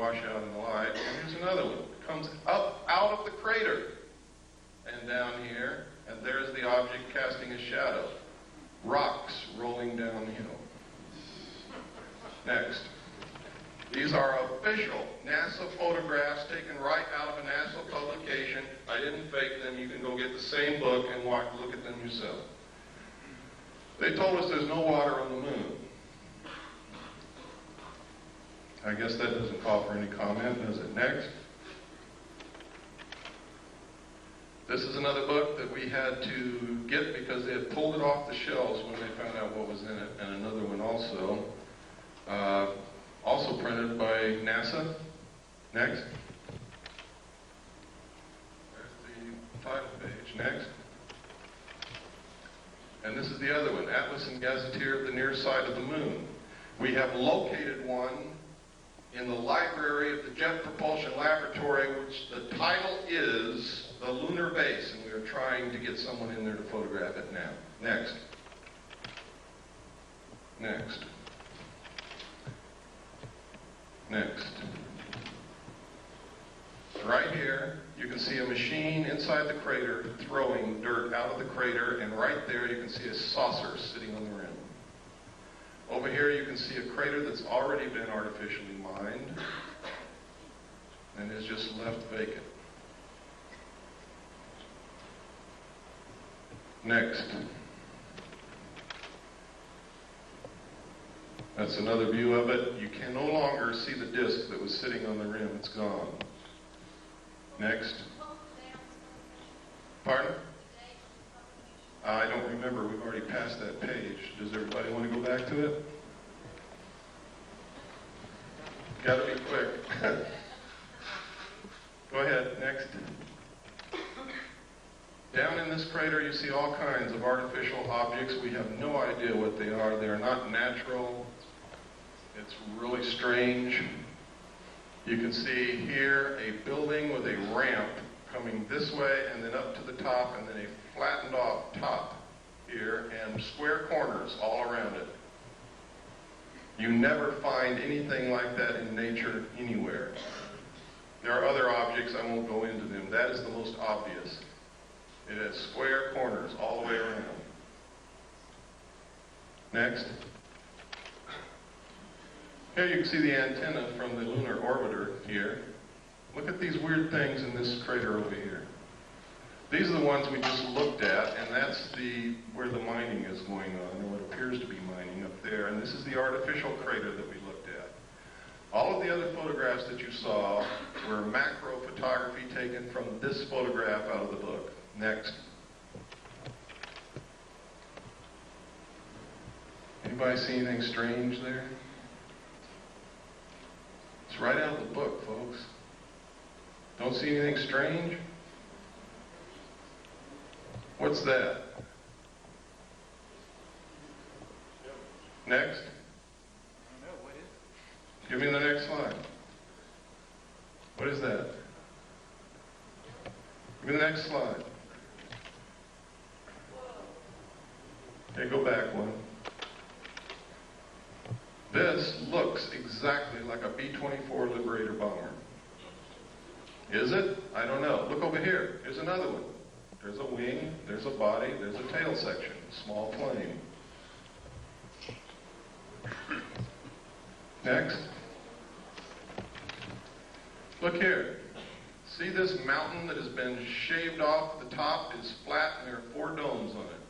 wash out in the light. And here's another one. It comes up out of the crater and down here, and there's the object casting a shadow. Rocks rolling downhill. Next. These are official NASA photographs taken right out of a NASA publication. I didn't fake them. You can go get the same book and look at them yourself. They told us there's no water on the moon. I guess that doesn't call for any comment, does it? Next. This is another book that we had to get because they had pulled it off the shelves when they found out what was in it, and another one also. Also printed by NASA. Next. There's the title page. Next. And this is the other one, Atlas and Gazetteer of the Near Side of the Moon. We have located one in the library of the Jet Propulsion Laboratory, which the title is The Lunar Base, and we are trying to get someone in there to photograph it now. Next. Next. Next. Right here, you can see a machine inside the crater throwing dirt out of the crater, and right there you can see a saucer sitting on the rim. Over here you can see a crater that's already been artificially mined and is just left vacant. Next. That's another view of it. You can no longer see the disk that was sitting on the rim. It's gone. Next. Pardon? I don't remember. We've already passed that page. Does everybody want to go back to it? Got to be quick. Go ahead. Next. Down in this crater, you see all kinds of artificial objects. We have no idea what they are. They are not natural. It's really strange. You can see here a building with a ramp coming this way and then up to the top, and then a flattened off top here and square corners all around it. You never find anything like that in nature anywhere. There are other objects, I won't go into them. That is the most obvious. It has square corners all the way around. Next. Here you can see the antenna from the lunar orbiter here. Look at these weird things in this crater over here. These are the ones we just looked at, and that's where the mining is going on, or what appears to be mining up there. And this is the artificial crater that we looked at. All of the other photographs that you saw were macro photography taken from this photograph out of the book. Next. Anybody see anything strange there? It's right out of the book, folks. Don't see anything strange? What's that? Next. Give me the next slide. What is that? Give me the next slide. Okay, go back one. This looks exactly like a B-24 Liberator bomber. Is it? I don't know. Look over here. Here's another one. There's a wing, there's a body, there's a tail section. Small plane. Next. Look here. See this mountain that has been shaved off? The top is flat and there are 4 domes on it.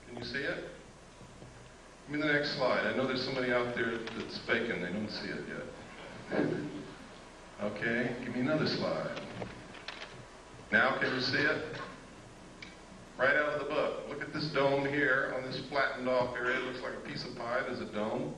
Can you see it? Give me the next slide. I know there's somebody out there that's faking. They don't see it yet. Okay, give me another slide. Now can you see it? Right out of the book. Look at this dome here on this flattened off area. It looks like a piece of pie. There's a dome.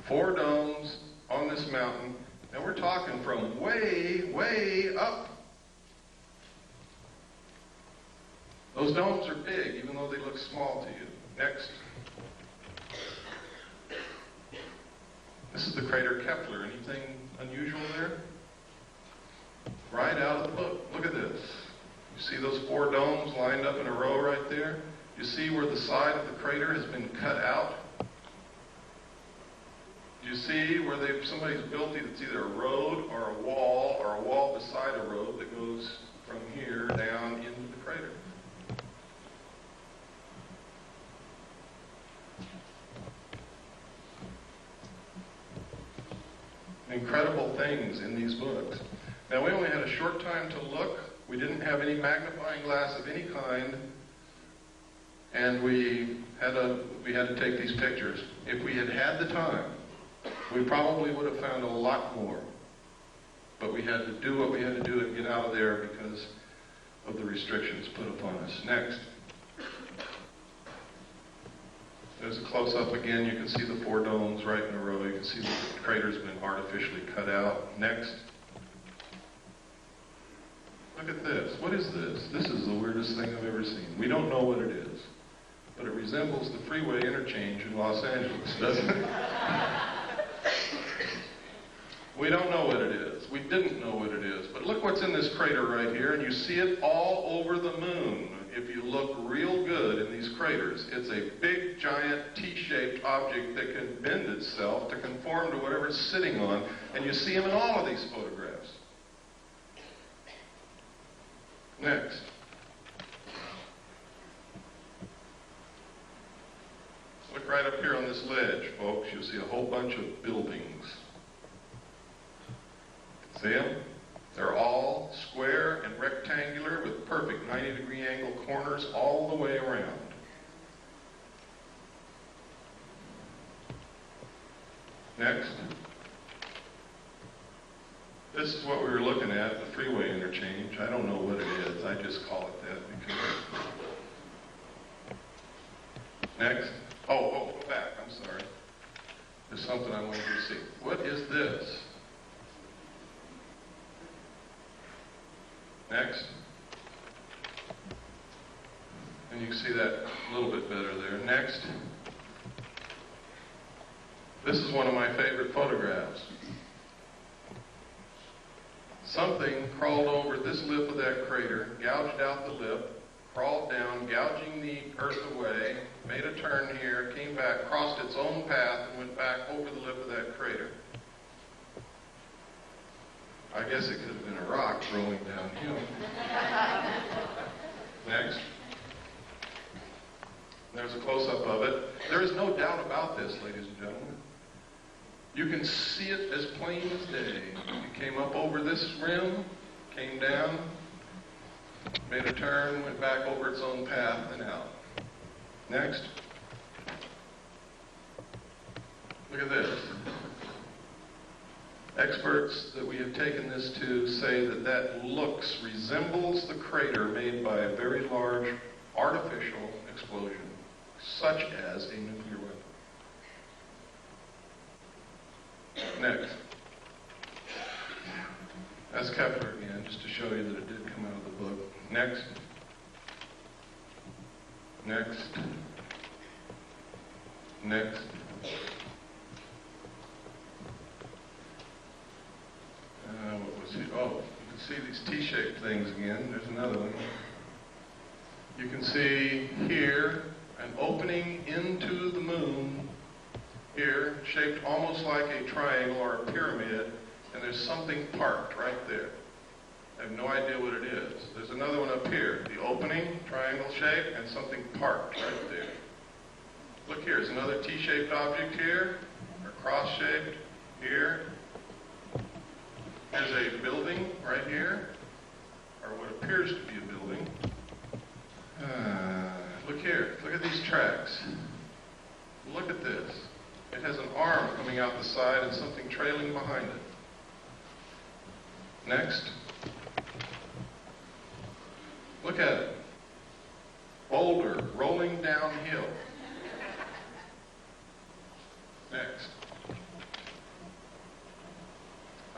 4 domes on this mountain. And we're talking from way, way up. Those domes are big, even though they look small to you. Next. This is the crater Kepler. Anything unusual there? Right out of the book. Look at this. You see those 4 domes lined up in a row right there? You see where the side of the crater has been cut out? Do you you see where somebody's built it's either a road or a wall beside a road that goes from here down into the crater. Incredible things in these books. Now, we only had a short time to look. We didn't have any magnifying glass of any kind, and we had to take these pictures. If we had had the time, we probably would have found a lot more. But we had to do what we had to do and get out of there because of the restrictions put upon us. Next. There's a close-up again. You can see the 4 domes right in a row. You can see the crater's been artificially cut out. Next. Look at this. What is this? This is the weirdest thing I've ever seen. We don't know what it is, but it resembles the freeway interchange in Los Angeles, doesn't it? We don't know what it is. We didn't know what it is. But look what's in this crater right here, and you see it all over the moon. If you look real good in these craters, it's a big, giant, T-shaped object that can bend itself to conform to whatever it's sitting on, and you see them in all of these photographs. Next. Look right up here on this ledge, folks. You'll see a whole bunch of buildings. See them? They're all square and rectangular with perfect 90-degree angle corners all the way around. Next. This is what we were looking at, the freeway interchange. I don't know what it is. I just call it that because... Next. Oh, go back. I'm sorry. There's something I want you to see. What is this? Next. And you can see that a little bit better there. Next. This is one of my favorite photographs. Something crawled over this lip of that crater, gouged out the lip, crawled down, gouging the earth away, made a turn here, came back, crossed its own path, and went back over the lip of that crater. I guess it could have been a rock rolling downhill. Next. There's a close-up of it. There is no doubt about this, ladies and gentlemen. You can see it as plain as day. It came up over this rim, came down, made a turn, went back over its own path and out. Next. Look at this. Experts that we have taken this to say that that resembles the crater made by a very large artificial explosion, such as a nuclear weapon. Next. That's Kepler again, just to show you that it did come out of the book. Next. Next. Next. What was it? Oh, you can see these T-shaped things again. There's another one. You can see here an opening into the moon here, shaped almost like a triangle or a pyramid, and there's something parked right there. I have no idea what it is. There's another one up here, the opening, triangle shape, and something parked right there. Look here, there's another T-shaped object here, or cross-shaped here. There's a building right here, or what appears to be a building. Look here, look at these tracks. Look at this. It has an arm coming out the side and something trailing behind it. Next. Look at it. Boulder rolling downhill. Next.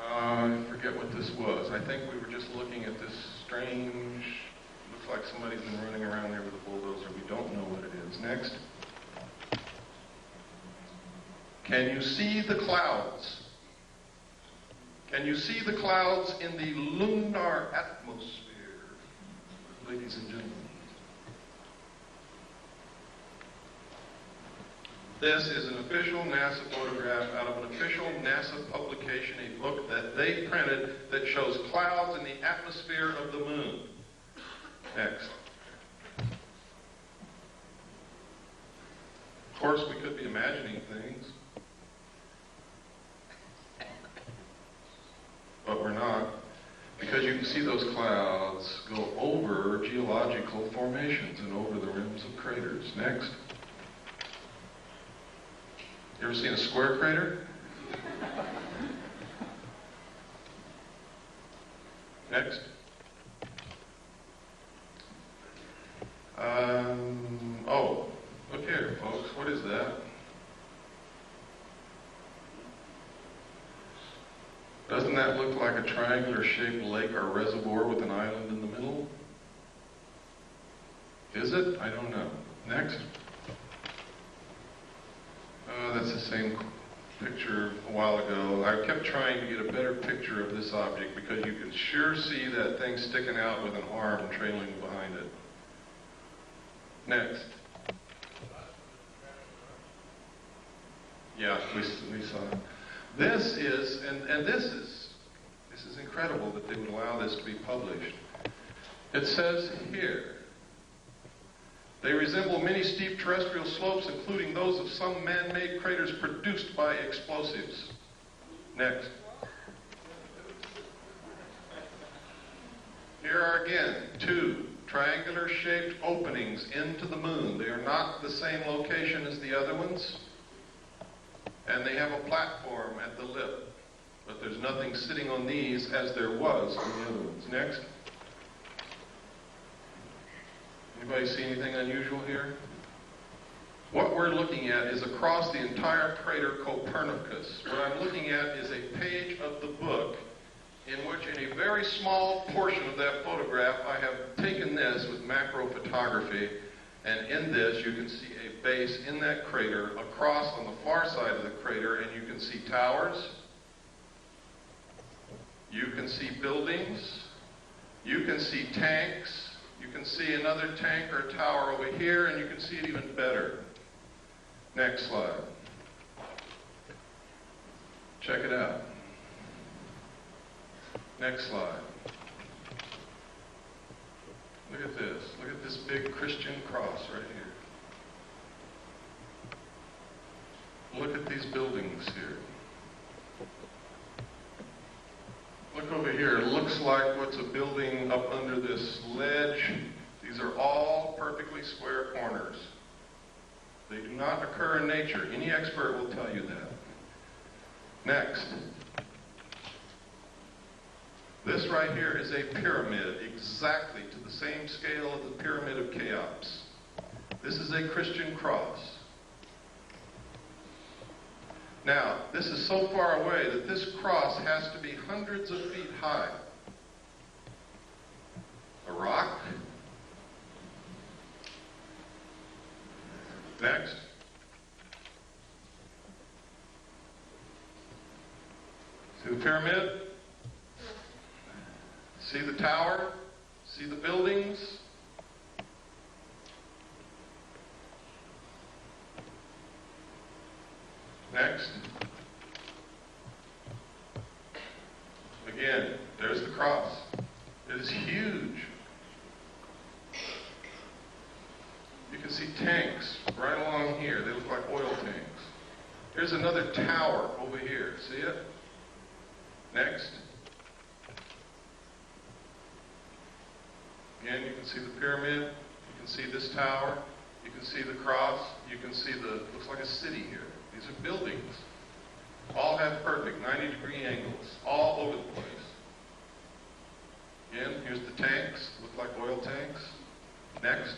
I forget what this was. I think we were just looking at this strange, looks like somebody's been running around there with a bulldozer. We don't know what it is. Next. Can you see the clouds? Can you see the clouds in the lunar atmosphere, ladies and gentlemen? This is an official NASA photograph out of an official NASA publication, a book that they printed that shows clouds in the atmosphere of the moon. Next. Of course, we could be imagining things, but we're not, because you can see those clouds go over geological formations and over the rims of craters. Next. You ever seen a square crater? Next. Oh, look here, folks. What is that? Doesn't that look like a triangular-shaped lake or reservoir with an island in the middle? Is it? I don't know. Next. That's the same picture a while ago. I kept trying to get a better picture of this object because you can sure see that thing sticking out with an arm trailing behind it. Next. Yeah, we saw it. This is, and this is incredible that they would allow this to be published. It says here, they resemble many steep terrestrial slopes, including those of some man-made craters produced by explosives. Next. Here are again 2 triangular-shaped openings into the moon. They are not the same location as the other ones, and they have a platform at the lip, but there's nothing sitting on these as there was on the other ones. Next. Anybody see anything unusual here? What we're looking at is across the entire crater Copernicus. What I'm looking at is a page of the book in which, in a very small portion of that photograph, I have taken this with macro photography, and in this you can see a base in that crater across on the far side of the crater, and you can see towers, you can see buildings, you can see tanks, you can see another tank or tower over here, and you can see it even better. Next slide. Check it out. Next slide. Look at this. Look at this big Christian cross right here. Look at these buildings here. Look over here. It looks like what's a building up under this ledge. These are all perfectly square corners. They do not occur in nature. Any expert will tell you that. Next. This right here is a pyramid, exactly to the same scale of the Pyramid of Cheops. This is a Christian cross. Now, this is so far away that this cross has to be hundreds of feet high. A rock. Next. See the pyramid? See the tower? See the buildings? Next. Again, there's the cross. It is huge. You can see tanks right along here. They look like oil tanks. Here's another tower over here. See it? Next. Again, you can see the pyramid. You can see this tower. You can see the cross. You can see looks like a city here. These are buildings. All have perfect 90-degree angles, all over the place. Again, here's the tanks. Look like oil tanks. Next.